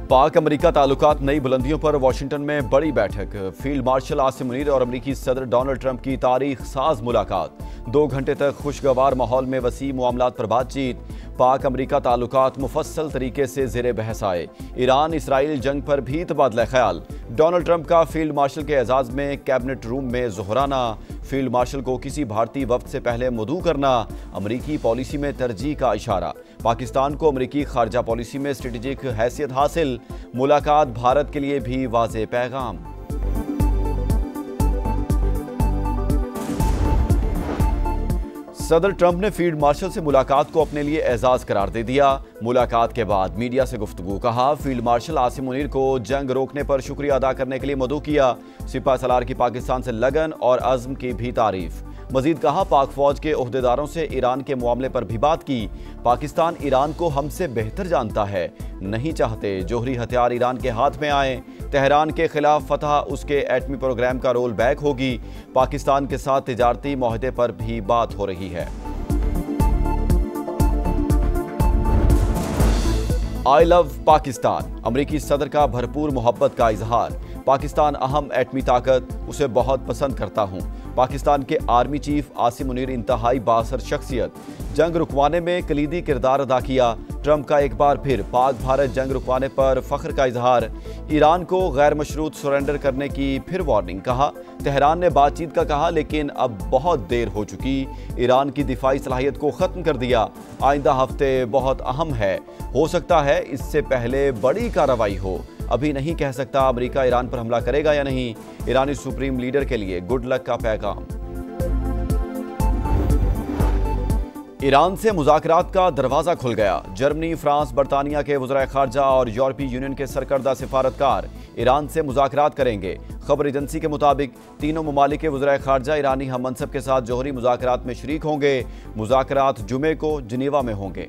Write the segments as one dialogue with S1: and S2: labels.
S1: पाक अमेरिका ताल्लुकात नई बुलंदियों पर वाशिंगटन में बड़ी बैठक। फील्ड मार्शल आसिम मुनीर और अमेरिकी सदर डोनाल्ड ट्रंप की तारीख साज मुलाकात। 2 घंटे तक खुशगवार माहौल में वसी मामलात पर बातचीत। पाक अमेरिका ताल्लुकात मुफस्सल तरीके से ज़ेरे बहस आए। ईरान इसराइल जंग पर भी तबादला ख्याल। डोनाल्ड ट्रंप का फील्ड मार्शल के एजाज में कैबिनेट रूम में ज़ोहराना। फील्ड मार्शल को किसी भारतीय वफ्द से पहले मदऊ करना। अमेरिकी पॉलिसी में तरजीह का इशारा। पाकिस्तान को अमेरिकी खारजा पॉलिसी में स्ट्रेटेजिक हैसियत हासिल। मुलाकात भारत के लिए भी वाज़ेह पैगाम। सदर ट्रंप ने फील्ड मार्शल से मुलाकात को अपने लिए एजाज करार दे दिया। मुलाकात के बाद मीडिया से गुफ्तगू। कहा, फील्ड मार्शल आसिम मुनीर को जंग रोकने पर शुक्रिया अदा करने के लिए मदऊ किया। सिपा सलार की पाकिस्तान से लगन और अज़्म की भी तारीफ। मजीद कहा, पाक फौज के ओहदेदारों से ईरान के मामले पर भी बात की। पाकिस्तान ईरान को हमसे बेहतर जानता है, नहीं चाहते जोहरी हथियार ईरान के हाथ में आए। तेहरान के खिलाफ फतह उसके एटमी प्रोग्राम का रोल बैक होगी। पाकिस्तान के साथ तिजारती मुआहदे पर भी बात हो रही है। I love Pakistan. अमेरिकी सदर का भरपूर मोहब्बत का इजहार। पाकिस्तान अहम एटमी ताकत, उसे बहुत पसंद करता हूँ। पाकिस्तान के आर्मी चीफ आसिम मुनीर इंतहाई बासर शख्सियत, जंग रुकवाने में कलीदी किरदार अदा किया। ट्रंप का एक बार फिर पाक भारत जंग रुकवाने पर फख्र का इजहार। ईरान को गैर मशरूत सरेंडर करने की फिर वार्निंग। कहा, तेहरान ने बातचीत का कहा लेकिन अब बहुत देर हो चुकी। ईरान की दिफाई सलाहियत को ख़त्म कर दिया। आइंदा हफ्ते बहुत अहम है, हो सकता है इससे पहले बड़ी कार्रवाई हो। अभी नहीं कह सकता अमेरिका ईरान पर हमला करेगा या नहीं। ईरानी सुप्रीम लीडर के लिए गुड लक का पैगाम। ईरान से मुज़ाकरात का दरवाज़ा खुल गया। जर्मनी, फ्रांस, बरतानिया के वज़राए ख़ारजा और यूरोपीय यूनियन के सरकर्दा सिफारतकार ईरान से मुज़ाकरात करेंगे। खबर एजेंसी के मुताबिक तीनों ममालिक के वज़राए ख़ारजा ईरानी हम मनसब के साथ जौहरी मुज़ाकरात में शरीक होंगे। मुज़ाकरात जुमे को जिनेवा में होंगे।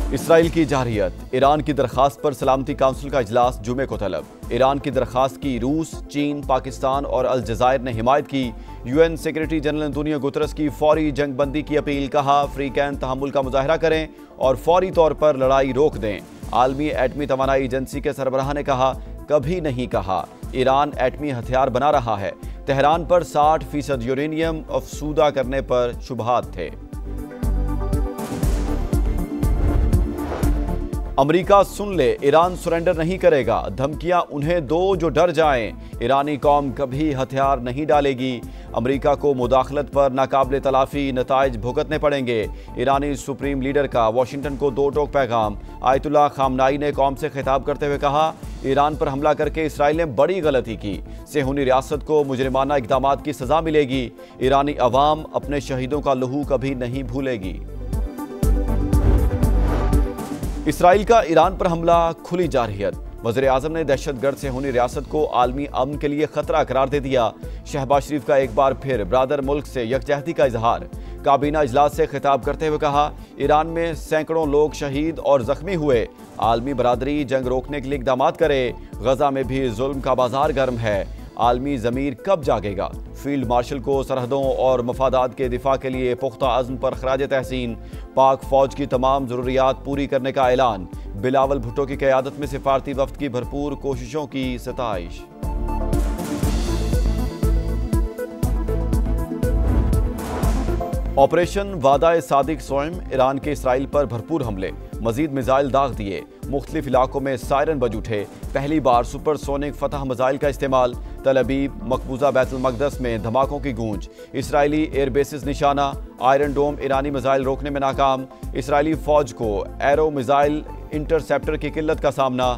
S1: इसराइल की जारहियत। ईरान की दरखास्त पर सलामती काउंसिल का इजलास जुमे को तलब। ईरान की दरखास्त की रूस, चीन, पाकिस्तान और अलजज़ायर ने हिमायत की। UN secretary general Antonio Guterres की फौरी जंगबंदी की अपील। कहा, फ्रीकैन तहम्मुल का मुजाहरा करें और फौरी तौर पर लड़ाई रोक दें। आलमी एटमी तवानाई एजेंसी के सरबराह ने कहा, कभी नहीं कहा ईरान एटमी हथियार बना रहा है। तेहरान पर 60% यूरेनियम अफसूदा करने पर शुबहात थे। अमेरिका सुन ले, ईरान सरेंडर नहीं करेगा। धमकियां उन्हें दो जो डर जाएं। ईरानी कौम कभी हथियार नहीं डालेगी। अमेरिका को मुदाखलत पर नाकाबिले तलाफी नताइज भुगतने पड़ेंगे। ईरानी सुप्रीम लीडर का वाशिंगटन को 2 टोक पैगाम। आयतुल्लाह खामनाई ने कौम से खिताब करते हुए कहा, ईरान पर हमला करके इसराइल ने बड़ी गलती की। सेहूनी रियासत को मुजरिमाना इक़दामात की सज़ा मिलेगी। ईरानी अवाम अपने शहीदों का लहू कभी नहीं भूलेगी। इसराइल का ईरान पर हमला, खुली जारहियत। वज़ीर आज़म ने दहशतगर्द सेहूनी रियासत को आलमी अमन के लिए खतरा करार दे दिया। शहबाज शरीफ का एक बार फिर ब्रादर मुल्क से यकजहती का इजहार। काबीना इजलास से खिताब करते हुए कहा, ईरान में सैकड़ों लोग शहीद और जख्मी हुए। आलमी बरादरी जंग रोकने के लिए इक़दाम करे। गजा में भी जुल्म का बाजार गर्म है। आलमी ज़मीर कब जागेगा। फील्ड मार्शल को सरहदों और मफादात के दिफा के लिए पुख्ता अज़्म पर खराज तहसीन। पाक फ़ौज की तमाम ज़रूरियात पूरी करने का ऐलान। बिलावल भुट्टो की क़यादत में सिफारती वफ़द की भरपूर कोशिशों की सताइश। ऑपरेशन वादा सादिक सोइम। ईरान के इसराइल पर भरपूर हमले, मजीद मिसाइल दाग दिए। मुख्तलिफ इलाकों में सायरन बज उठे। पहली बार सुपरसोनिक फतह मिसाइल का इस्तेमाल। तल अबीब, मकबूजा बैतुल मक़दस में धमाकों की गूंज। इसराइली एयर बेसिस निशाना। आयरन डोम ईरानी मिसाइल रोकने में नाकाम। इसराइली फ़ौज को एरो मिसाइल इंटरसेप्टर की किल्लत का सामना।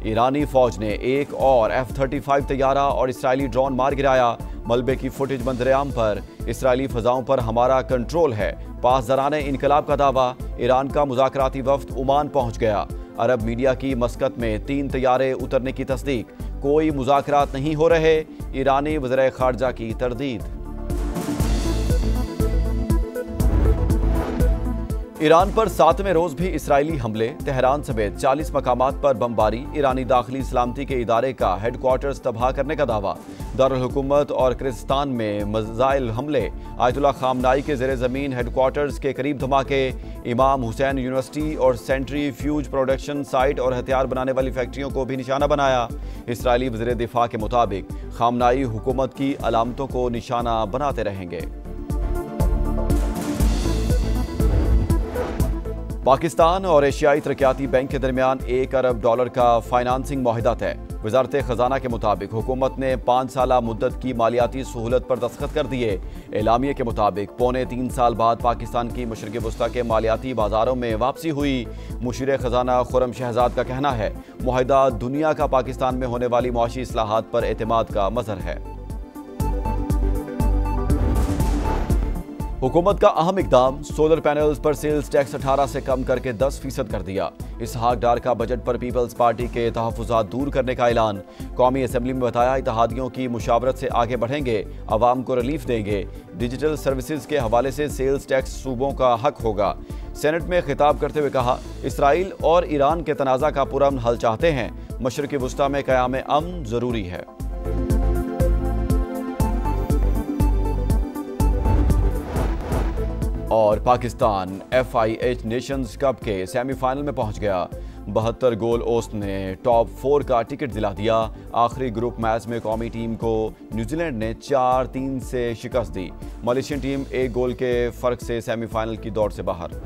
S1: ईरानी फ़ौज ने एक और F-35 तैयारा और इसराइली ड्रोन मार गिराया। मलबे की फुटेज मंजरेआम पर। इसराइली फ़ज़ाओं पर हमारा कंट्रोल है। पासदाराने इनकलाब का दावा। ईरान का मुज़ाकराती वफ़द ओमान पहुँच गया। अरब मीडिया की मस्कत में 3 तैयारे उतरने की तस्दीक। कोई मुज़ाकरात नहीं हो रहे। ईरानी वज़ीर ख़ारजा की तरदीद। ईरान पर 7वें रोज़ भी इसराइली हमले। तेहरान समेत 40 मकामात पर बमबारी। ईरानी दाखिली सलामती के इदारे का हेडक्वार्टर्स तबाह करने का दावा। दारुल हुकूमत और किर्गिस्तान में मिसाइल हमले, आयतुल्लाह खामनाई के ज़ेर ज़मीन हेडक्वार्टर्स के करीब धमाके, इमाम हुसैन यूनिवर्सिटी और सेंट्री फ्यूज प्रोडक्शन साइट और हथियार बनाने वाली फैक्ट्रियों को भी निशाना बनाया। इसराइली वज़ीर दिफा के मुताबिक खामनाई हुकूमत की अलामतों को निशाना बनाते रहेंगे। पाकिस्तान और एशियाई तरक्याती बैंक के दरमियान $1 अरब का फाइनेंसिंग मुआहिदा तय। वजारत खजाना के मुताबिक हुकूमत ने 5 साला मुद्दत की मालियाती सहूलत पर दस्तखत कर दिए। एलामिये के मुताबिक 3.25 साल बाद पाकिस्तान की मशरिक़ वस्ता के मालियाती बाजारों में वापसी हुई। मुशीर खजाना खुर्रम शहजाद का कहना है, मुआहिदा दुनिया का पाकिस्तान में होने वाली मुआशी इस्लाहात पर एतमाद का मज़हर है। हुकूमत का अहम इकदाम, सोलर पैनल्स पर सेल्स टैक्स 18 से कम करके 10% कर दिया। इसहाक डार का बजट पर पीपल्स पार्टी के तहफ़्फ़ुज़ात दूर करने का ऐलान। कौमी असम्बली में बताया, इत्तेहादियों की मुशावरत से आगे बढ़ेंगे, अवाम को रिलीफ देंगे। डिजिटल सर्विसेज के हवाले से सेल्स टैक्स सूबों का हक होगा। सेनेट में खिताब करते हुए कहा, इसराइल और ईरान के तनाज़ा का पुरअमन हल चाहते हैं। मशरिक़ वस्ता में क़याम अमन ज़रूरी है। और पाकिस्तान FIH नेशंस कप के सेमीफाइनल में पहुंच गया। 72 गोल औसत ने टॉप 4 का टिकट दिला दिया। आखिरी ग्रुप मैच में कौमी टीम को न्यूजीलैंड ने 4-3 से शिकस्त दी। मलेशियन टीम 1 गोल के फर्क से सेमीफाइनल की दौड़ से बाहर।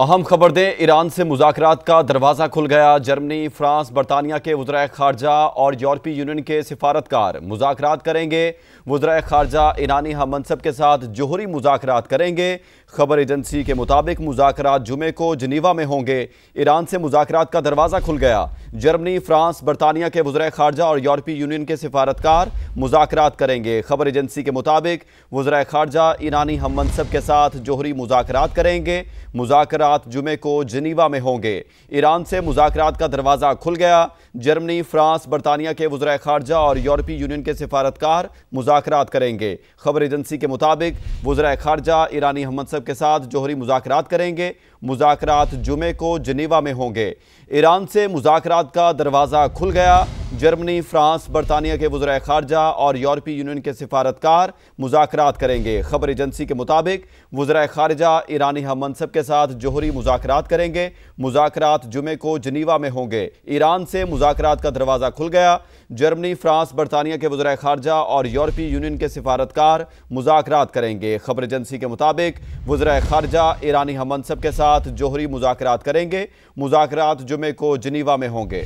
S1: अहम खबर दें, ईरान से मुज़ाकरात का दरवाज़ा खुल गया। जर्मनी, फ्रांस, बरतानिया के वज़राए ख़ारजा और यूरोपीय यूनियन के सिफारतकार मुज़ाकरात करेंगे। वज़राए ख़ारजा ईरानी हम मनसब के साथ जोहरी मुज़ाकरात करेंगे। खबर एजेंसी के मुताबिक मुज़ाकरात जुमे को जिनीवा में होंगे। ईरान से मुज़ाकरात का दरवाज़ा खुल गया। जर्मनी, फ्रांस, बरतानिया के वज़राए ख़ारजा और यूरोपीय यूनियन के सिफारतकार मुज़ाकरात करेंगे। खबर एजेंसी के मुताबिक वज़राए ख़ारजा ईरानी हम मनसब के साथ जोहरी मुज़ाकरात करेंगे। मुज़ाकरात जुमे को जिनीवा में होंगे। ईरान से मुज़ाकरात का दरवाज़ा खुल गया। जर्मनी, फ्रांस, बरतानिया के वज़राए ख़ारजा और यूरोपीय यूनियन के सिफारतकार मुज़ाकरात करेंगे। खबर एजेंसी के मुताबिक वज़राए ख़ारजा ईरानी हम मनसब के साथ जोहरी मुज़ाकरात करेंगे। मुज़ाकरात जुमे को जिनीवा में होंगे। ईरान से मुज़ाकरात का दरवाज़ा खुल गया। जर्मनी, फ्रांस, बरतानिया के वज़राए ख़ारजा और यूरोपीय यूनियन के सिफारतकार मुज़ाकरात करेंगे। खबर एजेंसी के मुताबिक वज़राए ख़ारजा ईरानी हम मनसब के साथ जोहरी मुज़ाकरात करेंगे। मुज़ाकरात जुमे को जिनीवा में होंगे। ईरान से मुज़ाकरात का दरवाज़ा खुल गया। जर्मनी, फ्रांस, बरतानिया के वज़राए ख़ारजा और यूरोपीय यूनियन के सिफारतकार मुज़ाकरात करेंगे। खबर एजेंसी के मुताबिक वज़राए ख़ारजा ईरानी हम मनसब के साथ जोहरी मुज़ाकरात करेंगे। मुज़ाकरात जुमे को जिनीवा में होंगे।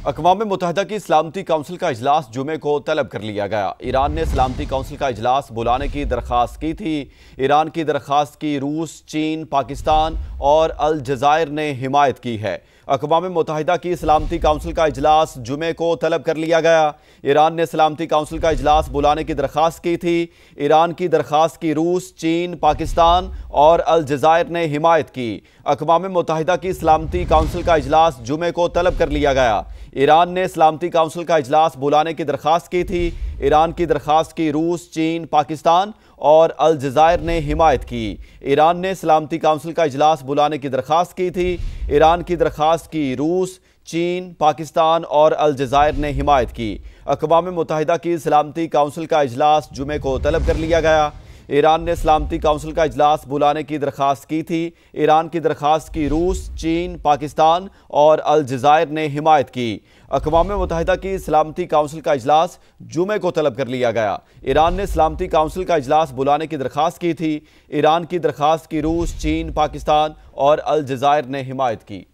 S1: अक़वाम मुत्तहिदा की सलामती काउंसिल का इजलास जुमे को तलब कर लिया गया। ईरान ने सलामती काउंसिल का इजलास बुलाने की दरख्वास्त की थी। ईरान की दरख्वास्त की रूस, चीन, पाकिस्तान और अल जज़ायर ने हिमायत की है। अक़वाम मुत्तहिदा की सलामती काउंसिल का इजलास जुमे को तलब कर लिया गया। ईरान ने सलामती काउंसिल का इजलास बुलाने की दरख्वास्त की थी। ईरान की दरख्वास्त की रूस, चीन, पाकिस्तान और अल जज़ायर ने हिमायत की। अक़वाम मुत्तहिदा की सलामती काउंसिल का इजलास जुमे को तलब कर लिया गया। ईरान ने सलामती काउंसिल का इजलास बुलाने की दरख्वास्त की थी। ईरान की दरख्वास्त की रूस, चीन, पाकिस्तान और अल जज़ायर ने हिमायत की। ईरान ने सलामती काउंसिल का इजलास बुलाने की दरख्वास्त की थी। ईरान की दरख्वास्त की रूस, चीन, पाकिस्तान और अल जज़ायर ने हिमायत की। अक़वाम मुत्तहिदा की सलामती काउंसिल का इजलास जुमे को तलब कर लिया गया। ईरान ने सलामती काउंसिल का इजलास बुलाने की दरख्वास्त की थी। ईरान की दरख्वास्त की रूस, चीन, पाकिस्तान और अल जज़ायर ने हिमायत की। अक़वाम मुत्तहिदा की सलामती काउंसिल का इजलास जुमे को तलब कर लिया गया। ईरान ने सलामती काउंसिल का इजलास बुलाने की दरख्वास्त की थी। ईरान की दरख्वास्त की रूस, चीन, पाकिस्तान और अल जज़ायर ने हिमायत की।